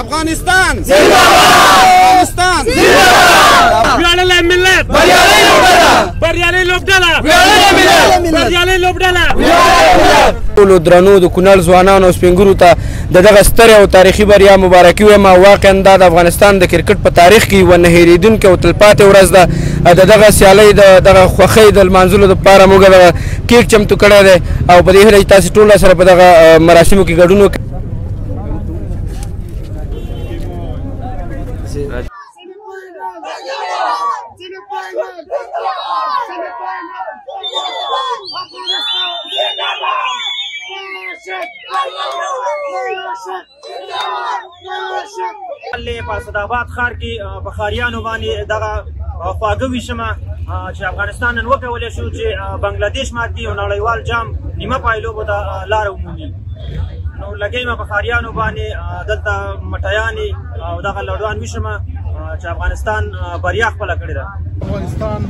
अफगानिस्तान ټولو درنو د کونړ ځوانانو او سپین ږیرو ته د دغه سترې او تاریخي بریا مبارکي وایم. واقعا دا د افغانستان د کرکټ په تاریخ کې یوه نه هېرېدونکې او تلپاتې ورځ ده. د دغه سیالۍ د دغه خوښۍ د لمانځلو دپاره موږ دغه کیک چمتو کړی دی او په دې هیله چې تاسې ټول سره په دغه مراسمو کې ګډون وکړئ. په اسداباد ښار کې په ښاریانو باندې دغه خواږه ویشمه چې افغانستان نن وکولی شو چې بنګلادیش مات کړي او نړیوال جام نیمه پایلوبو ته لاره ومومي. نو لګیمه په ښاریانو باندې دلته مټیانې او دغه لډوان ویشمه چې افغانستان بریا خپله کړې ده. افغانستان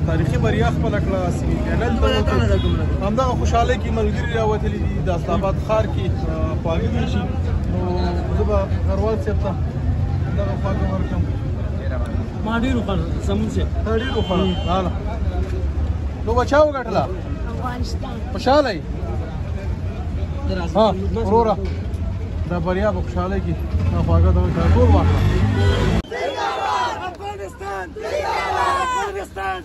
تاریخي بریا خپله کړه، سیمي فاینل ته ووتو. همدغه خوشحالۍ کې ملګري راوتلي دي د اسداباد ښار کې خواږه ویشي. نو زه به غروال صاحب ته دغه خواږه ورکړم. ما ډېر وخوړل سمون صاحب، تا ډېر وخوړل. هله لوبه چا وګټله؟ افغانستان. خوشحاله یې؟ ها وروره د بریا په خوشحالۍ کې دا خواږه دغه ټول واخله. افغانستان افغانستان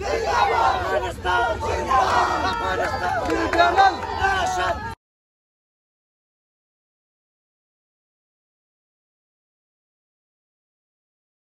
افغانستان